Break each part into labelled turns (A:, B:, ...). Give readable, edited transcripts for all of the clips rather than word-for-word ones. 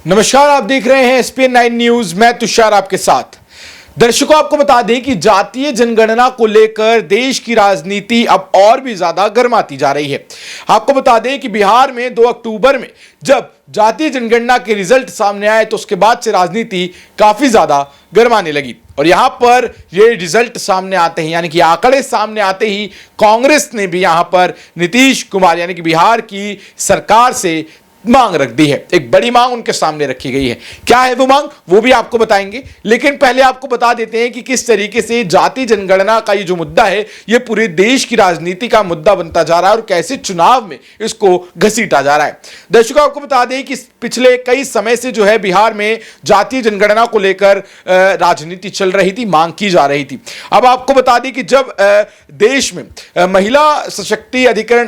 A: नमस्कार, आप देख रहे हैं SPN9 न्यूज। मैं तुषार आपके साथ। दर्शकों, आपको बता दें कि जातीय जनगणना को लेकर देश की राजनीति अब और भी ज्यादा गर्माती जा रही है। आपको बता दें कि बिहार में 2 अक्टूबर में जब जातीय जनगणना के रिजल्ट सामने आए तो उसके बाद से राजनीति काफी ज्यादा गर्माने लगी। और यहां पर ये रिजल्ट सामने आते ही, यानी कि आंकड़े सामने आते ही, कांग्रेस ने भी यहां पर नीतीश कुमार यानी कि बिहार की सरकार से मांग रख दी है। एक बड़ी मांग उनके सामने रखी गई है। क्या है वो मांग, वो भी आपको बताएंगे। लेकिन पहले आपको बता देते हैं कि किस तरीके से जाति जनगणना का ये जो मुद्दा है, ये पूरे देश की राजनीति का मुद्दा बनता जा रहा है और कैसे चुनाव में इसको घसीटा जा रहा है। दर्शकों, आपको बता दें कि पिछले कई समय से जो है बिहार में जातीय जनगणना को लेकर राजनीति चल रही थी, मांग की जा रही थी। अब आपको बता दें कि जब देश में महिला सशक्ति अधिकरण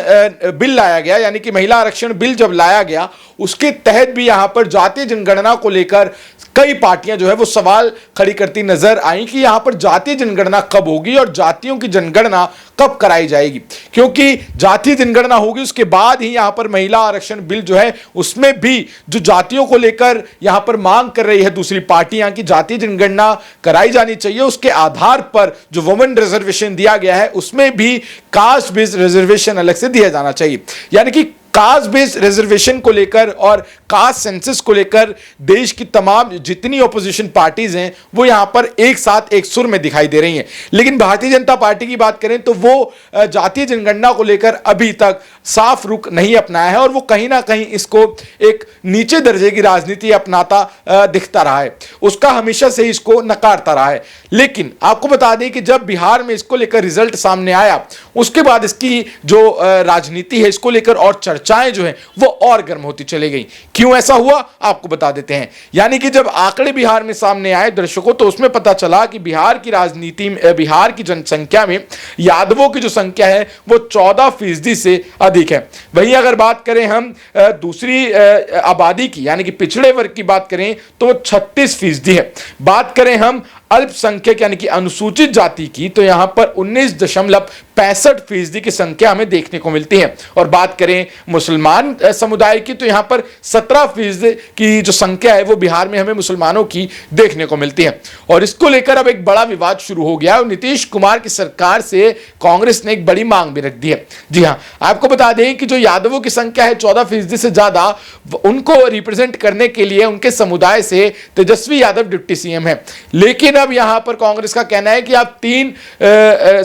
A: बिल लाया गया, यानी कि महिला आरक्षण बिल जब लाया गया, उसके तहत भी यहां पर जातीय जनगणना को लेकर कई पार्टियां जो है वो सवाल खड़ी करती नजर आई कि यहां पर जातीय जनगणना कब होगी और जातियों की जनगणना कब कराई जाएगी। क्योंकि जातीय जनगणना होगी उसके बाद ही यहां पर महिला आरक्षण बिल जो है उसमें भी जो जातियों को लेकर यहां पर मांग कर रही है दूसरी पार्टियां कि जातीय जनगणना कराई जानी चाहिए, उसके आधार पर जो वुमेन रिजर्वेशन दिया गया है उसमें भी कास्ट बेस्ड रिजर्वेशन अलग से दिया जाना चाहिए। यानी कि कास्ट बेस्ड रिजर्वेशन को लेकर और कास्ट सेंसस को लेकर देश की तमाम जितनी ऑपोजिशन पार्टीज हैं वो यहां पर एक साथ एक सुर में दिखाई दे रही हैं। लेकिन भारतीय जनता पार्टी की बात करें तो वो जातीय जनगणना को लेकर अभी तक साफ रुख नहीं अपनाया है और वो कहीं ना कहीं इसको एक नीचे दर्जे की राजनीति अपनाता दिखता रहा है। उसका हमेशा से इसको नकारता रहा है। लेकिन आपको बता दें कि जब बिहार में इसको लेकर रिजल्ट सामने आया उसके बाद इसकी जो राजनीति है इसको लेकर और चाहें जो है वो और गर्म होती चली गई। क्यों ऐसा हुआ आपको बता देते हैं। यानी कि जब आंकड़े बिहार में सामने आए दर्शकों, तो उसमें पता चला कि बिहार की राजनीति में, बिहार की जनसंख्या में यादवों की जो संख्या है वो 14% से अधिक है। वहीं अगर बात करें हम दूसरी आबादी की, यानी कि पिछड़े वर्ग की बात करें तो 36% है। बात करें हम अल्पसंख्यक यानी कि अनुसूचित जाति की तो यहां पर 19.65% की संख्या हमें देखने को मिलती है। और बात करें मुसलमान समुदाय की तो यहां पर 17% की जो संख्या है वो बिहार में हमें मुसलमानों की देखने को मिलती है। और इसको लेकर अब एक बड़ा विवाद शुरू हो गया और नीतीश कुमार की सरकार से कांग्रेस ने एक बड़ी मांग भी रख दी है। जी हां, आपको बता दें कि जो यादवों की संख्या है 14% से ज्यादा, उनको रिप्रेजेंट करने के लिए उनके समुदाय से तेजस्वी यादव डिप्टी सीएम है। लेकिन अब यहां पर कांग्रेस का कहना है कि आप 3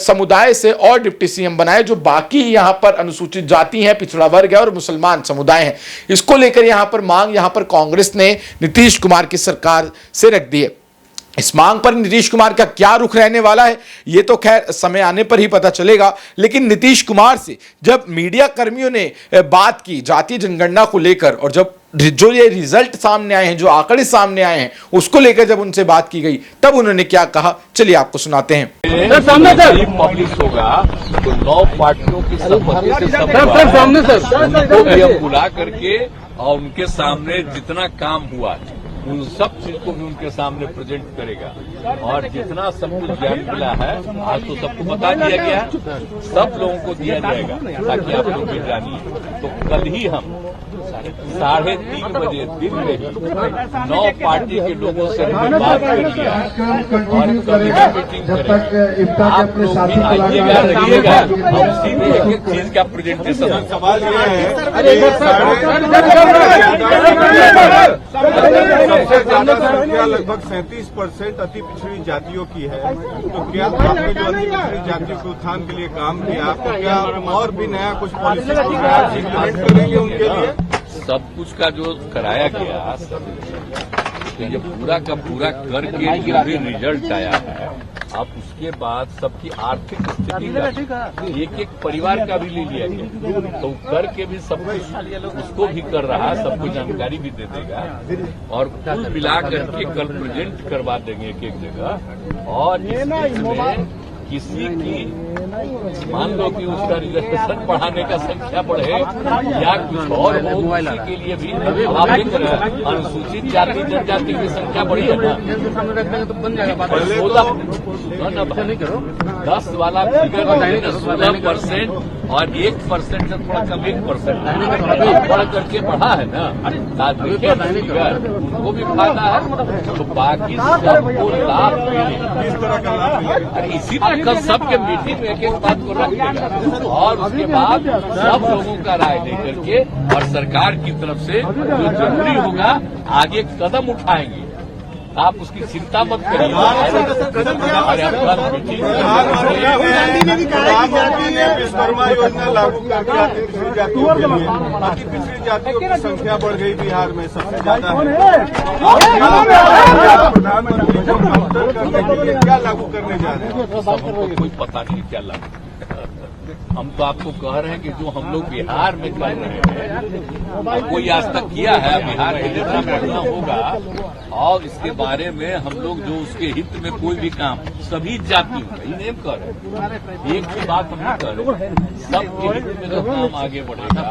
A: समुदाय से और डिप्टी सीएम बनाए, जो बाकी यहां पर अनुसूचित जाति हैं, पिछड़ा वर्ग है और मुसलमान समुदाय हैं। इसको लेकर यहां पर मांग यहां पर कांग्रेस ने नीतीश कुमार की सरकार से रख दी है। इस मांग पर नीतीश कुमार का क्या रुख रहने वाला है ये तो खैर समय आने पर ही पता चलेगा। लेकिन नीतीश कुमार से जब मीडिया कर्मियों ने बात की जातीय जनगणना को लेकर और जब जो ये रिजल्ट सामने आए हैं, जो आंकड़े सामने आए हैं, उसको लेकर जब उनसे बात की गई तब उन्होंने क्या कहा, चलिए आपको सुनाते हैं।
B: पब्लिश होगा तो 9 पार्टियों की सहमति से सब बुला करके और उनके सामने जितना काम हुआ उन सब चीज को भी उनके सामने प्रेजेंट करेगा। और जितना सब कुछ ज्ञान मिला है आज तो सबको बता दिया गया है, सब लोगों को दिया जाएगा ताकि आप लोग भी जानिए। तो कल ही हम 3:30 बजे दिन में 9 पार्टी के लोगों से हमने बात कर लिया और कभी मीटिंग करेंगे। आप लोग भी आइएगा, रहिएगा और उसी में एक चीज का प्रेजेंटेशन।
C: सवाल ये है, सबसे ज्यादा संख्या लगभग 37% अति पिछड़ी जातियों की है। तो क्या आपने जो अति पिछड़ी जातियों के उत्थान के लिए काम किया, तो क्या और भी नया कुछ पॉलिसी इम्प्लीमेंट करेंगे उनके लिए?
B: सब कुछ का जो कराया गया तो ये पूरा का पूरा करके जो भी रिजल्ट आया है, अब उसके बाद सबकी आर्थिक स्थिति एक परिवार का भी ले लिया गया तो करके भी सब कुछ उसको भी कर रहा है, सबको जानकारी भी दे देगा और कुल मिला करके कल प्रेजेंट करवा देंगे एक जगह। और इसमें किसी की मान लो कि उसका रिजर्वेशन बढ़ाने का संख्या बढ़े या कुछ और हो, उसी के लिए भी आप देख रहे हैं अनुसूचित जाति जनजाति की संख्या बढ़ी है ना। 10 वाला फिगर 16% और 1% से थोड़ा कम 1% बढ़ करके बढ़ा है ना। देखिए फिगर उनको भी फायदा है तो बाकी सबको लाभ मिले।
C: किस तरह का लाभ मिलेगा?
B: अरे इसी तरह कल सबके मीटिंग में एक एक बात को रख देगा और उसके बाद सब लोगों का राय लेकर के और सरकार की तरफ से जो जरूरी होगा आगे कदम उठाएंगे। आप उसकी चिंता मत करिए। अरे
C: प्रधानमंत्री ने विश्वकर्मा योजना लागू करके अति पिछड़ी जातियों के लिए अति पिछड़ी जातियों की संख्या बढ़ गई बिहार में सबसे ज्यादा है। प्रधानमंत्री को काउंटर करने के लिए क्या लागू करने जा रहे हैं?
B: सबको कोई पता नहीं क्या लागू। हम तो आपको कह रहे हैं कि जो हम लोग बिहार में कर रहे हैं कोई आज तक किया है बिहार में जितना बढ़ना होगा और इसके बारे में हम लोग जो उसके हित में कोई भी काम सभी जातियों का ही नेम कर रहे हैं। एक ही बात हम कर रहे हैं सबके हित में जो काम आगे बढ़ेगा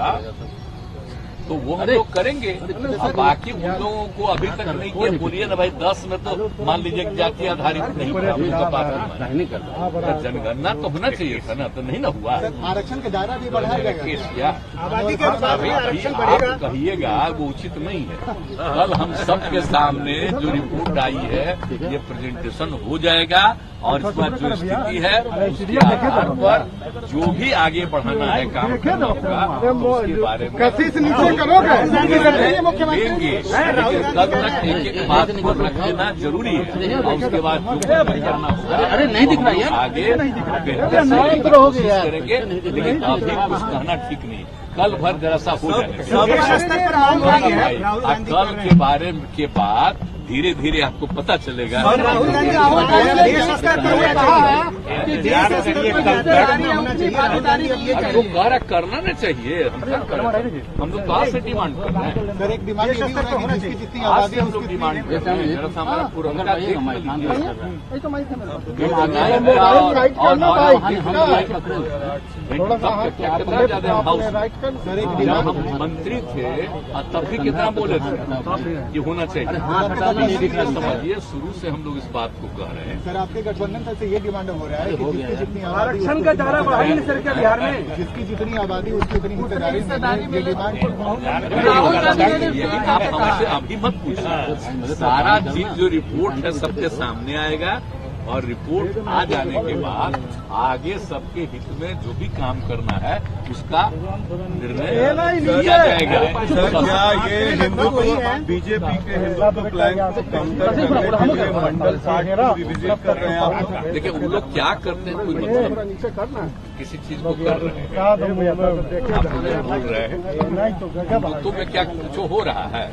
B: तो वो हम लोग करेंगे। अब बाकी उन लोगों को अभी तक नहीं किया बोलिए ना भाई 10 में तो मान लीजिए कि जाति आधारित नहीं हुआ उनका बात नहीं करता। जनगणना तो होना चाहिए था ना तो नहीं ना हुआ।
D: आरक्षण का दायरा भी बढ़ाया
B: गया आबादी के आप कहिएगा वो उचित नहीं है। कल हम सबके सामने जो रिपोर्ट आई है ये प्रेजेंटेशन हो जाएगा और इस बार जो स्थिति है उसके आधार पर जो भी आगे बढ़ाना है काम करना होगा उसके बारे में देंगे। तब तक एक बात को रख लेना जरूरी है और उसके बाद जो करना होगा अरे नहीं दिख रहा है आगे कोशिश करेंगे। लेकिन अभी कुछ कहना ठीक नहीं। कल भर जरा सा हो जाएगा कल के बारे के बाद धीरे धीरे आपको पता चलेगा।
D: राहुल गांधी
B: आपको कार्य करना न चाहिए। हम लोग कहाँ से डिमांड कर रहे हैं?
D: सर एक डिमांड जितनी
B: आज से हम लोग डिमांड कर रहे हैं। मेरा सा हमारा पुरनका कितना ज्यादा हम मंत्री थे तब भी कितना बोले थे ये होना चाहिए। समझिए शुरू से हम लोग इस बात को कह रहे हैं।
D: सर आपके गठबंधन से ये डिमांड हो रहा है कि जिसकी जितनी
E: आरक्षण का दायरा बढ़ाइए सर क्या बिहार में
D: जिसकी जितनी आबादी उसकी उतनी हिस्सेदारी ये डिमांड
B: यही आप हमसे अभी मत पूछिए। सारा चीज जो रिपोर्ट है सबके सामने आएगा और रिपोर्ट आ जाने के बाद आगे सबके हित में जो भी काम करना है उसका निर्णय लिया जाएगा।
C: सर क्या ये हिंदुत्व बीजेपी के हिंदुत्व प्लान को काउंटर करने के लिए मंडल 60 को रिविजिट कर रहे हैं आप?
B: देखिए वो लोग क्या करते हैं कोई मतलब किसी चीज को कर रहे हैं आप बोल रहे हैं हिंदुत्व में क्या कुछ हो रहा है।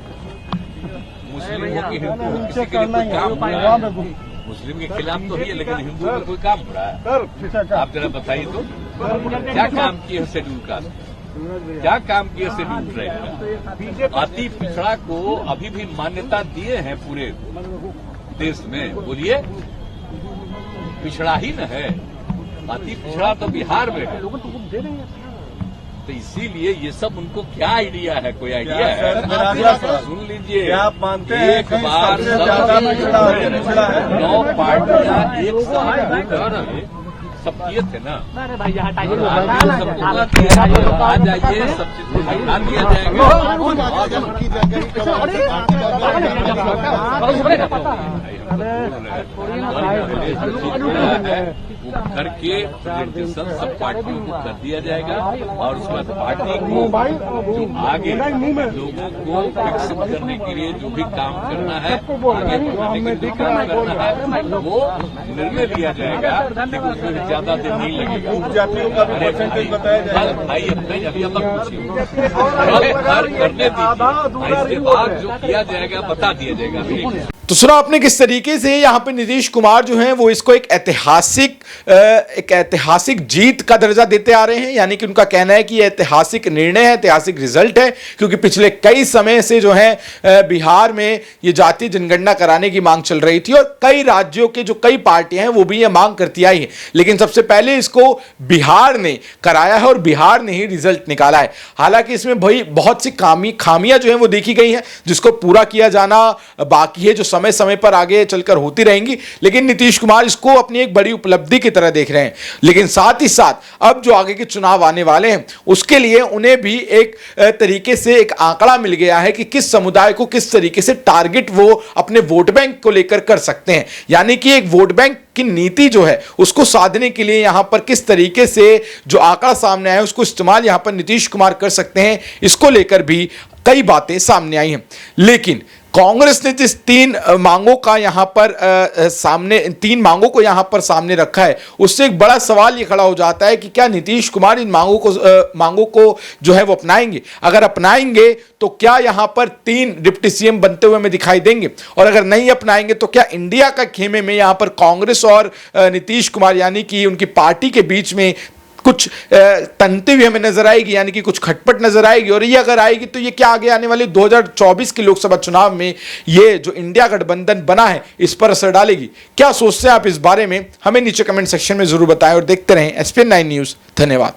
B: मुस्लिम हो कि हिंदू हो किसी के लिए कोई काम हो रहा है। मुस्लिम के खिलाफ तो ही है लेकिन हिंदू में कोई काम हो रहा है। आप जरा बताइए तो क्या काम किए शेड्यूल कास्ट क्या काम किए शेड्यूल ट्राइब का? अति पिछड़ा को अभी भी मान्यता दिए हैं पूरे देश में। बोलिए पिछड़ा ही न है अति पिछड़ा तो बिहार में है। तो इसीलिए ये सब उनको क्या आइडिया है? कोई आइडिया है? सुन लीजिए
C: आप मानते हैं
B: एक बार 9 पार्टियां एक साथ सब किए थे ना। आ जाइए सब चीज को हटा दिया जाएगा करके प्रेजेंटेशन सब पार्टियों को कर दिया जाएगा और उसके बाद पार्टी को जो आगे लोगों को विकसित करने के लिए जो भी काम करना है आगे बढ़ाने के लिए काम करना है वो निर्णय लिया जाएगा। लेकिन उसमें ज्यादा दिन नहीं लगेगा।
C: जातियों का परसेंटेज बताया जाएगा।
B: भाई अभी अब पूछिए करने दीजिए इसके बाद जो किया जाएगा बता दिया जाएगा।
A: तो सुना आपने किस तरीके से यहाँ पे नीतीश कुमार जो हैं वो इसको एक ऐतिहासिक एक ऐतिहासिक जीत का दर्जा देते आ रहे हैं, यानी कि उनका कहना है कि यह ऐतिहासिक निर्णय है, ऐतिहासिक रिजल्ट है, क्योंकि पिछले कई समय से जो है बिहार में ये जातीय जनगणना कराने की मांग चल रही थी और कई राज्यों के जो कई पार्टियां हैं वो भी ये मांग करती आई है, लेकिन सबसे पहले इसको बिहार ने कराया है और बिहार ने ही रिजल्ट निकाला है। हालांकि इसमें भाई बहुत सी खामियां जो है वो देखी गई हैं, जिसको पूरा किया जाना बाकी है, जो समय समय पर आगे चलकर होती रहेंगी, लेकिन नीतीश कुमार इसको अपनी एक बड़ी उपलब्धि की तरह देख रहे हैं। लेकिन साथ ही साथ अब जो आगे के चुनाव आने वाले हैं उसके लिए उन्हें भी एक तरीके से एक आंकड़ा मिल गया है कि किस समुदाय को किस तरीके से टारगेट वो अपने वोट बैंक को लेकर कर सकते हैं, यानी कि एक वोट बैंक की नीति जो है उसको साधने के लिए यहां पर किस तरीके से जो आंकड़ा सामने आया उसको इस्तेमाल यहां पर नीतीश कुमार कर सकते हैं, इसको लेकर भी कई बातें सामने आई हैं। लेकिन कांग्रेस ने जिस तीन मांगों को यहां पर सामने रखा है, उससे एक बड़ा सवाल ये खड़ा हो जाता है कि क्या नीतीश कुमार इन मांगों को जो है वो अपनाएंगे। अगर अपनाएंगे तो क्या यहां पर 3 डिप्टी सीएम बनते हुए हमें दिखाई देंगे, और अगर नहीं अपनाएंगे तो क्या इंडिया का खेमे में यहां पर कांग्रेस और नीतीश कुमार यानी कि उनकी पार्टी के बीच में कुछ तंते भी हमें नजर आएगी, यानी कि कुछ खटपट नजर आएगी। और ये अगर आएगी तो ये क्या आगे आने वाले 2024 के लोकसभा चुनाव में ये जो इंडिया गठबंधन बना है इस पर असर डालेगी। क्या सोचते हैं आप इस बारे में, हमें नीचे कमेंट सेक्शन में जरूर बताएं और देखते रहें SPN9 न्यूज़। धन्यवाद।